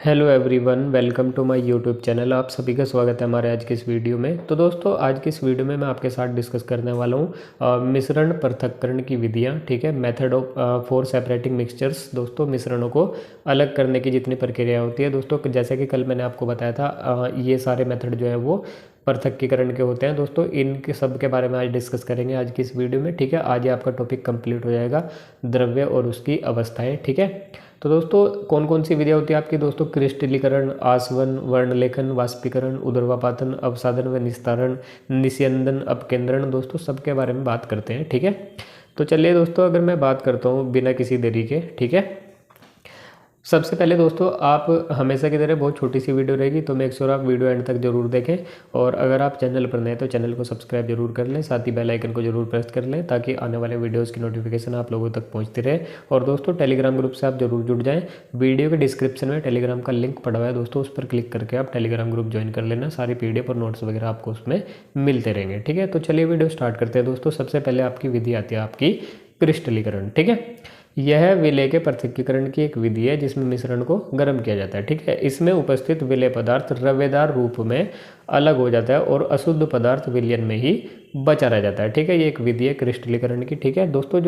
Hello everyone, welcome to my YouTube channel. आप सभी का स्वागत है हमारे आज की इस वीडियो में। तो दोस्तों, आज की इस वीडियो में मैं आपके साथ डिस्कस करने वाला हूँ मिश्रण पृथक्करण की विधियाँ। ठीक है, method of for separating mixtures. दोस्तों, मिश्रणों को अलग करने की जितनी प्रक्रिया होती है दोस्तों, जैसे कि कल मैंने आपको बताया था, ये सारे मेथड जो है वो पृथक्कीकरण के होते हैं। दोस्तों, इनके सब के बारे में आज डिस्कस करेंगे आज की इस वीडियो में। ठीक है, आज ये आपका टॉपिक कंप्लीट हो जाएगा, द्रव्य और उसकी अवस्थाएं। ठीक है, तो दोस्तों कौन कौन सी विधियाँ होती है आपकी दोस्तों? क्रिस्टलीकरण, आसवन, वर्णलेखन, वाष्पीकरण, उर्ध्वपातन, अवसादन व निस्तारण, निस्यंदन, अपकेंद्रण। दोस्तों सबके बारे में बात करते हैं। ठीक है, तो चलिए दोस्तों, अगर मैं बात करता हूँ बिना किसी देरी के। ठीक है, सबसे पहले दोस्तों, आप हमेशा की तरह बहुत छोटी सी वीडियो रहेगी, तो मेक श्योर आप वीडियो एंड तक जरूर देखें। और अगर आप चैनल पर नए तो चैनल को सब्सक्राइब जरूर कर लें, साथ ही बेल आइकन को जरूर प्रेस कर लें, ताकि आने वाले वीडियोस की नोटिफिकेशन आप लोगों तक पहुंचती रहे। और दोस्तों, टेलीग्राम ग्रुप से आप जरूर जुड़ जाएं। वीडियो के डिस्क्रिप्शन में टेलीग्राम का लिंक पड़ा हुआ है दोस्तों, उस पर क्लिक करके आप टेलीग्राम ग्रुप ज्वाइन कर लेना। सारी PDF और नोट्स वगैरह आपको उसमें मिलते रहेंगे। ठीक है, तो चलिए वीडियो स्टार्ट करते हैं दोस्तों। सबसे पहले आपकी विधि आती है आपकी क्रिस्टलीकरण। ठीक है, यह विलय के पृथक्कीकरण की एक विधि है जिसमें मिश्रण को गर्म किया जाता है। ठीक है, इसमें उपस्थित विलय पदार्थ रवेदार रूप में अलग हो जाता है और अशुद्ध पदार्थ विलयन में ही बचा रह जाता है। ठीक है, ये एक विधि है क्रिस्टलीकरण की। ठीक है दोस्तों,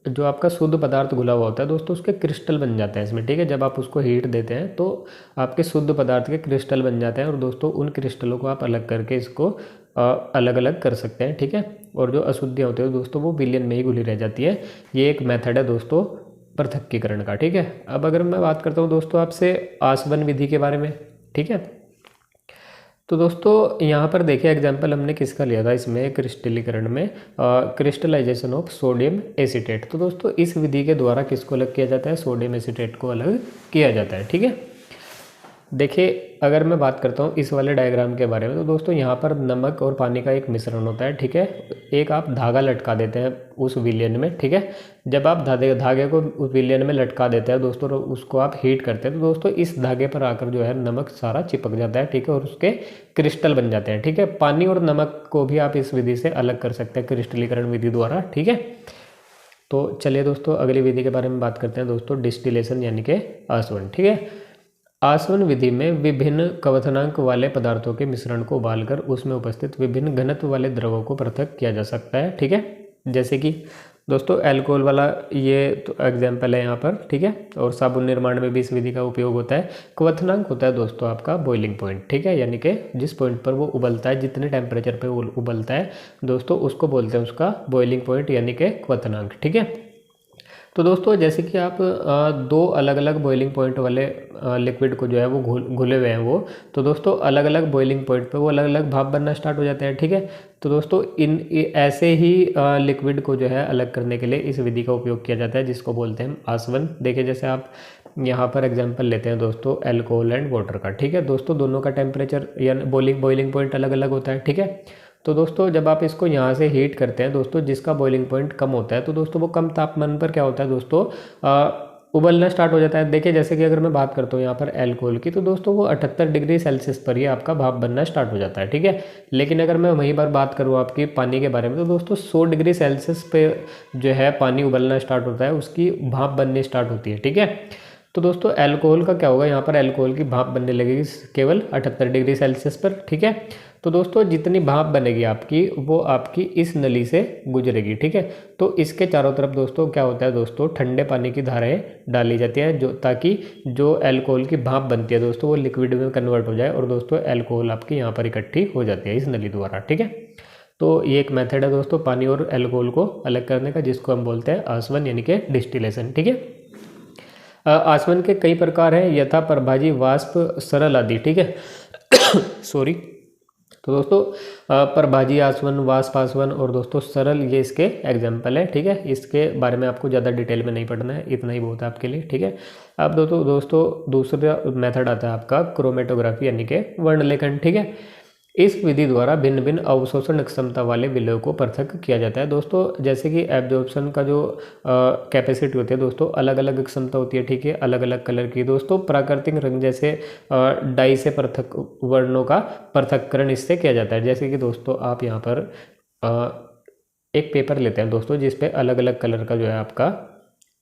जो आपका शुद्ध पदार्थ घुला हुआ होता है दोस्तों, उसके क्रिस्टल बन जाते हैं इसमें। ठीक है, जब आप उसको हीट देते हैं तो आपके शुद्ध पदार्थ के क्रिस्टल बन जाते हैं, और दोस्तों उन क्रिस्टलों को आप अलग करके इसको अलग अलग कर सकते हैं। ठीक है, और जो अशुद्धियाँ होती है दोस्तों वो विलयन में ही घुली रह जाती है। ये एक मेथड है दोस्तों पृथक्कीकरण का। ठीक है, अब अगर मैं बात करता हूँ दोस्तों आपसे आसवन विधि के बारे में। ठीक है, तो दोस्तों यहाँ पर देखिए एग्जाम्पल हमने किसका लिया था इसमें क्रिस्टलीकरण में, क्रिस्टलाइजेशन ऑफ सोडियम एसीटेट। तो दोस्तों इस विधि के द्वारा किसको अलग किया जाता है? सोडियम एसीटेट को अलग किया जाता है। ठीक है, देखिए अगर मैं बात करता हूँ इस वाले डायग्राम के बारे में, तो दोस्तों यहाँ पर नमक और पानी का एक मिश्रण होता है। ठीक है, एक आप धागा लटका देते हैं उस विलयन में। ठीक है, जब आप धागे को उस विलयन में लटका देते हैं दोस्तों, तो उसको आप हीट करते हैं, तो दोस्तों इस धागे पर आकर जो है नमक सारा चिपक जाता है। ठीक है, और उसके क्रिस्टल बन जाते हैं। ठीक है, पानी और नमक को भी आप इस विधि से अलग कर सकते हैं क्रिस्टलीकरण विधि द्वारा। ठीक है, तो चलिए दोस्तों अगली विधि के बारे में बात करते हैं दोस्तों, डिस्टिलेशन यानी कि आसवन। ठीक है, आसवन विधि में विभिन्न क्वथनांक वाले पदार्थों के मिश्रण को उबालकर उसमें उपस्थित विभिन्न घनत्व वाले द्रवों को पृथक किया जा सकता है। ठीक है, जैसे कि दोस्तों अल्कोहल वाला ये तो एग्जाम्पल है यहाँ पर। ठीक है, और साबुन निर्माण में भी इस विधि का उपयोग होता है। क्वथनांक होता है दोस्तों आपका बॉइलिंग पॉइंट। ठीक है, यानी कि जिस पॉइंट पर वो उबलता है, जितने टेम्परेचर पर वो उबलता है दोस्तों, उसको बोलते हैं उसका बॉइलिंग पॉइंट यानी कि क्वथनांक। ठीक है, तो दोस्तों जैसे कि आप दो अलग अलग बॉइलिंग पॉइंट वाले लिक्विड को जो है वो घुले हुए हैं वो, तो दोस्तों अलग अलग बॉइलिंग पॉइंट पे वो अलग अलग भाप बनना स्टार्ट हो जाते हैं। ठीक है, तो दोस्तों ऐसे ही लिक्विड को जो है अलग करने के लिए इस विधि का उपयोग किया जाता है, जिसको बोलते हैं आसवन। देखिए जैसे आप यहाँ पर एग्जांपल लेते हैं दोस्तों अल्कोहल एंड वाटर का। ठीक है, दोस्तों दोनों का टेम्परेचर या बॉइलिंग पॉइंट अलग अलग होता है। ठीक है, तो दोस्तों जब आप इसको यहाँ से हीट करते हैं दोस्तों, जिसका बॉइलिंग पॉइंट कम होता है, तो दोस्तों वो कम तापमान पर क्या होता है दोस्तों, उबलना स्टार्ट हो जाता है। देखिए जैसे कि अगर मैं बात करता हूँ यहाँ पर अल्कोहल की, तो दोस्तों वो 78 डिग्री सेल्सियस पर ही आपका भाप बनना स्टार्ट हो जाता है। ठीक है, लेकिन अगर मैं वहीं पर बात करूँ आपकी पानी के बारे में, तो दोस्तों 100 डिग्री सेल्सियस पे जो है पानी उबलना स्टार्ट होता है, उसकी भाप बननी स्टार्ट होती है। ठीक है, तो दोस्तों अल्कोहल का क्या होगा, यहाँ पर अल्कोहल की भाप बनने लगेगी केवल 78 डिग्री सेल्सियस पर। ठीक है, तो दोस्तों जितनी भाप बनेगी आपकी, वो आपकी इस नली से गुजरेगी। ठीक है, तो इसके चारों तरफ दोस्तों क्या होता है दोस्तों, ठंडे पानी की धाराएं डाली जाती हैं, जो ताकि जो अल्कोहल की भाप बनती है दोस्तों वो लिक्विड में कन्वर्ट हो जाए, और दोस्तों अल्कोहल आपकी यहाँ पर इकट्ठी हो जाती है इस नली द्वारा। ठीक है, तो ये एक मेथड है दोस्तों पानी और अल्कोहल को अलग करने का, जिसको हम बोलते हैं आसवन यानी कि डिस्टिलेशन। ठीक है, आसवन के कई प्रकार हैं, यथा प्रभाजी, वाष्प, सरल आदि। ठीक है सॉरी, तो दोस्तों प्रभाजी आसवन, वाष्प आसवन और दोस्तों सरल, ये इसके एग्जाम्पल है। ठीक है, इसके बारे में आपको ज़्यादा डिटेल में नहीं पढ़ना है, इतना ही बहुत है आपके लिए। ठीक है, अब दोस्तों दूसरा मेथड आता है आपका क्रोमेटोग्राफी यानी कि वर्णलेखन। ठीक है, इस विधि द्वारा भिन्न भिन्न अवशोषण क्षमता वाले विलयों को पृथक किया जाता है दोस्तों। जैसे कि एब्जॉर्प्शन का जो कैपेसिटी होती है दोस्तों, अलग अलग क्षमता होती है। ठीक है, अलग अलग कलर की दोस्तों, प्राकृतिक रंग जैसे डाई से पृथक वर्णों का पृथक्करण इससे किया जाता है। जैसे कि दोस्तों आप यहाँ पर एक पेपर लेते हैं दोस्तों, जिस पे अलग अलग कलर का जो है आपका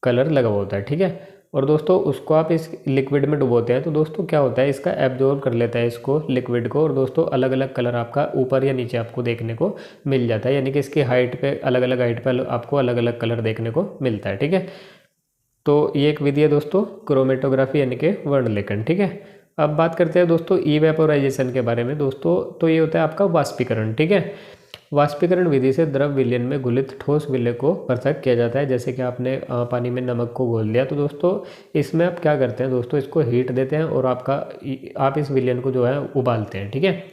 कलर लगा हुआ होता है। ठीक है, और दोस्तों उसको आप इस लिक्विड में डुबोते हैं तो दोस्तों क्या होता है, इसका एब्जॉर्ब कर लेता है इसको लिक्विड को, और दोस्तों अलग अलग कलर आपका ऊपर या नीचे आपको देखने को मिल जाता है, यानी कि इसकी हाइट पे अलग अलग हाइट पे आपको अलग अलग कलर देखने को मिलता है। ठीक है, तो ये एक विधि है दोस्तों क्रोमेटोग्राफी यानी कि वर्णलेखन। ठीक है, अब बात करते हैं दोस्तों इवेपोराइजेशन के बारे में दोस्तों। तो ये होता है आपका वाष्पीकरण। ठीक है, वाष्पीकरण विधि से द्रव विलयन में घुलित ठोस विलय को पृथक किया जाता है। जैसे कि आपने पानी में नमक को घोल दिया तो दोस्तों इसमें आप क्या करते हैं दोस्तों, इसको हीट देते हैं और आप इस विलयन को जो है उबालते हैं। ठीक है,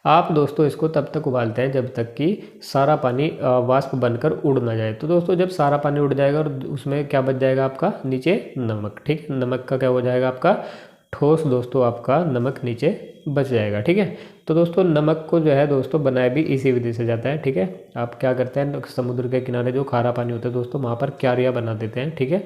आप दोस्तों इसको तब तक उबालते हैं जब तक कि सारा पानी वाष्प बनकर उड़ ना जाए। तो दोस्तों जब सारा पानी उड़ जाएगा और उसमें क्या बच जाएगा आपका, नीचे नमक। ठीक, नमक का क्या हो जाएगा आपका, ठोस दोस्तों आपका नमक नीचे बच जाएगा। ठीक है, तो दोस्तों नमक को जो है दोस्तों बनाया भी इसी विधि से जाता है। ठीक है, आप क्या करते हैं, समुद्र के किनारे जो खारा पानी होता है दोस्तों वहाँ पर क्यारियाँ बना देते हैं। ठीक है,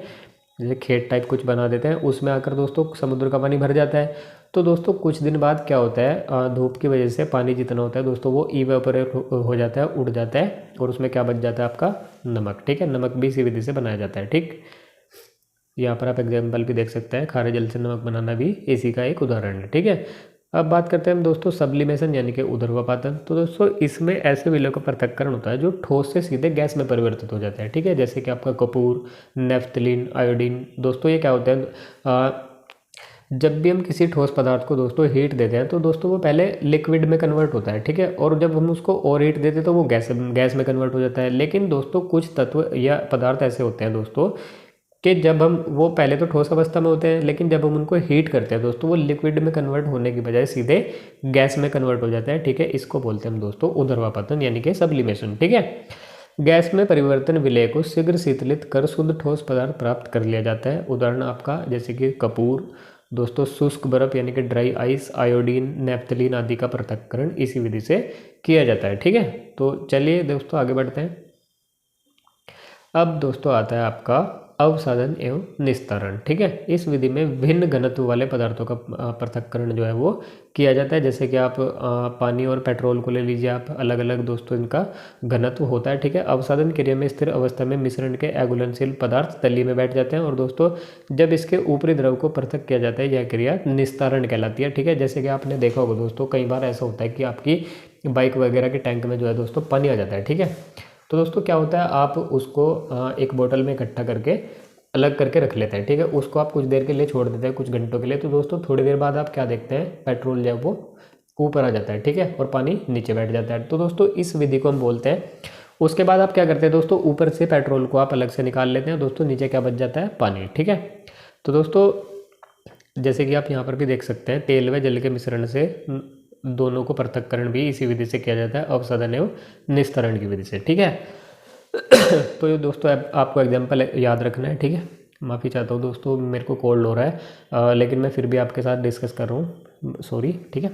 जैसे खेत टाइप कुछ बना देते हैं, उसमें आकर दोस्तों समुद्र का पानी भर जाता है। तो दोस्तों कुछ दिन बाद क्या होता है, धूप की वजह से पानी जितना होता है दोस्तों वो इवेपोरेट हो जाता है, उड़ जाता है, और उसमें क्या बच जाता है आपका नमक। ठीक है, नमक भी इसी विधि से बनाया जाता है। ठीक, यहाँ पर आप एग्जाम्पल भी देख सकते हैं, खारे जल से नमक बनाना भी इसी का एक उदाहरण है। ठीक है, अब बात करते हैं हम दोस्तों सब्लिमेशन यानी कि ऊर्ध्वपातन। तो दोस्तों इसमें ऐसे विलय का पृथक्करण होता है जो ठोस से सीधे गैस में परिवर्तित हो जाता है। ठीक है, जैसे कि आपका कपूर, नेफ्थलीन, आयोडीन। दोस्तों ये क्या होता है, जब भी हम किसी ठोस पदार्थ को दोस्तों हीट देते हैं तो दोस्तों वो पहले लिक्विड में कन्वर्ट होता है। ठीक है, और जब हम उसको और हीट देते हैं तो वो गैस में कन्वर्ट हो जाता है। लेकिन दोस्तों कुछ तत्व या पदार्थ ऐसे होते हैं दोस्तों कि जब हम वो पहले तो ठोस अवस्था में होते हैं, लेकिन जब हम उनको हीट करते हैं दोस्तों वो लिक्विड में कन्वर्ट होने की बजाय सीधे गैस में कन्वर्ट हो जाता है। ठीक है, इसको बोलते हैं हम दोस्तों ऊर्ध्वपातन यानी कि सब्लिमेशन। ठीक है, गैस में परिवर्तन विलय को शीघ्र शीतलित कर शुद्ध ठोस पदार्थ प्राप्त कर लिया जाता है। उदाहरण आपका जैसे कि कपूर, दोस्तों शुष्क बर्फ यानी कि ड्राई आइस, आयोडीन, नेफ्थलीन आदि का पृथक्करण इसी विधि से किया जाता है। ठीक है, तो चलिए दोस्तों आगे बढ़ते हैं। अब दोस्तों आता है आपका अवसादन एवं निस्तारण। ठीक है, इस विधि में भिन्न घनत्व वाले पदार्थों का पृथक्करण जो है वो किया जाता है। जैसे कि आप पानी और पेट्रोल को ले लीजिए, आप अलग अलग दोस्तों इनका घनत्व होता है। ठीक है, अवसादन क्रिया में स्थिर अवस्था में मिश्रण के अघुलनशील पदार्थ तली में बैठ जाते हैं, और दोस्तों जब इसके ऊपरी द्रव को पृथक किया जाता है यह क्रिया निस्तारण कहलाती है। ठीक है, जैसे कि आपने देखा होगा दोस्तों कई बार ऐसा होता है कि आपकी बाइक वगैरह के टैंक में जो है दोस्तों पानी आ जाता है। ठीक है, तो दोस्तों क्या होता है, आप उसको एक बोतल में इकट्ठा करके अलग करके रख लेते हैं। ठीक है, उसको आप कुछ देर के लिए छोड़ देते हैं, कुछ घंटों के लिए। तो दोस्तों थोड़ी देर बाद आप क्या देखते हैं, पेट्रोल जो है वो ऊपर आ जाता है। ठीक है, और पानी नीचे बैठ जाता है। तो दोस्तों इस विधि को हम बोलते हैं। उसके बाद आप क्या करते हैं दोस्तों, ऊपर से पेट्रोल को आप अलग से निकाल लेते हैं दोस्तों, नीचे क्या बच जाता है, पानी। ठीक है, तो दोस्तों जैसे कि आप यहाँ पर भी देख सकते हैं, तेल व जल के मिश्रण से दोनों को पृथक्करण भी इसी विधि से किया जाता है, अवसादन एवं निस्तारण की विधि से। ठीक है, तो ये दोस्तों आपको एग्जाम्पल याद रखना है। ठीक है, माफ़ी चाहता हूँ दोस्तों, मेरे को कोल्ड हो रहा है, लेकिन मैं फिर भी आपके साथ डिस्कस कर रहा हूँ, सॉरी। ठीक है,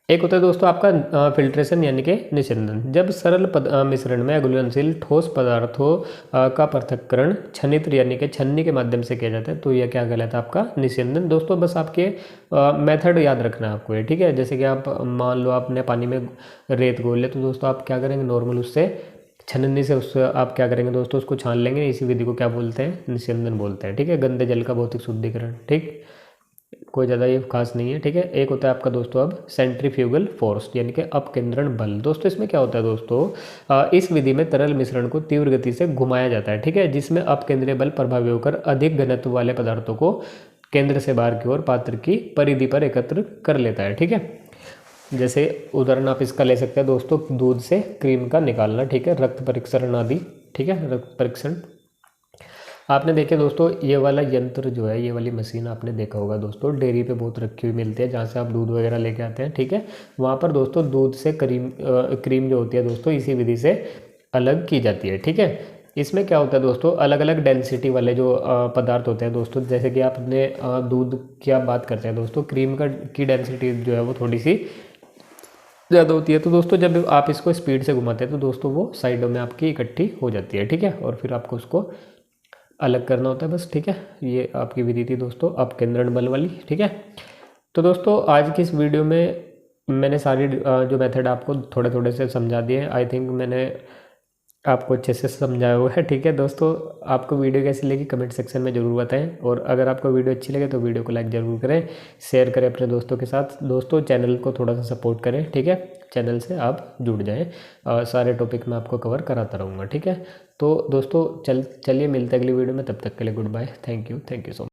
एक होता है दोस्तों आपका फिल्ट्रेशन यानी कि निस्यंदन। जब सरल मिश्रण में घुलनशील ठोस पदार्थों का पृथक्करण छनित्र यानी कि छन्नी के माध्यम से किया जाता है, तो यह क्या कहलाता है आपका निस्यंदन। दोस्तों बस आपके मेथड याद रखना है आपको ये। ठीक है, जैसे कि आप मान लो आपने पानी में रेत घोल लिया, तो दोस्तों आप क्या करेंगे, नॉर्मल उससे छन्नी से उससे आप क्या करेंगे दोस्तों, उसको छान लेंगे। इसी विधि को क्या बोलते हैं, निस्यंदन बोलते हैं। ठीक है, गंदे जल का भौतिक शुद्धिकरण। ठीक, कोई ज़्यादा ये खास नहीं है। ठीक है, एक होता है आपका दोस्तों अब सेंट्रीफ्यूगल फोर्स यानी कि अपकेंद्रण बल। दोस्तों इसमें क्या होता है दोस्तों, इस विधि में तरल मिश्रण को तीव्र गति से घुमाया जाता है। ठीक है, जिसमें अपकेंद्रीय बल प्रभावी होकर अधिक घनत्व वाले पदार्थों को केंद्र से बाहर की ओर पात्र की परिधि पर एकत्र कर लेता है। ठीक है, जैसे उदाहरण आप इसका ले सकते हैं दोस्तों, दूध से क्रीम का निकालना। ठीक है, रक्त परीक्षण आदि। ठीक है, रक्त परीक्षण आपने देखे दोस्तों, ये वाला यंत्र जो है, ये वाली मशीन आपने देखा होगा दोस्तों, डेयरी पे बहुत रखी हुई मिलती है, जहाँ से आप दूध वगैरह लेके आते हैं। ठीक है, वहाँ पर दोस्तों दूध से क्रीम जो होती है दोस्तों इसी विधि से अलग की जाती है। ठीक है, इसमें क्या होता है दोस्तों, अलग अलग डेंसिटी वाले जो पदार्थ होते हैं दोस्तों, जैसे कि आपने दूध की आप बात करते हैं दोस्तों, क्रीम की डेंसिटी जो है वो थोड़ी सी ज़्यादा होती है। तो दोस्तों जब आप इसको स्पीड से घुमाते हैं तो दोस्तों वो साइडों में आपकी इकट्ठी हो जाती है। ठीक है, और फिर आपको उसको अलग करना होता है बस। ठीक है, ये आपकी विधि थी दोस्तों अपकेंद्रण बल वाली। ठीक है, तो दोस्तों आज की इस वीडियो में मैंने सारी जो मेथड आपको थोड़े थोड़े से समझा दिए हैं। आई थिंक मैंने आपको अच्छे से समझाया हुआ है। ठीक है दोस्तों, आपको वीडियो कैसी लगी कमेंट सेक्शन में ज़रूर बताएं, और अगर आपको वीडियो अच्छी लगे तो वीडियो को लाइक ज़रूर करें, शेयर करें अपने दोस्तों के साथ। दोस्तों चैनल को थोड़ा सा सपोर्ट करें, ठीक है, चैनल से आप जुड़ जाएँ, सारे टॉपिक मैं आपको कवर कराता रहूँगा। ठीक है, तो दोस्तों चलिए मिलते हैं अगली वीडियो में, तब तक के लिए good bye, thank you so much.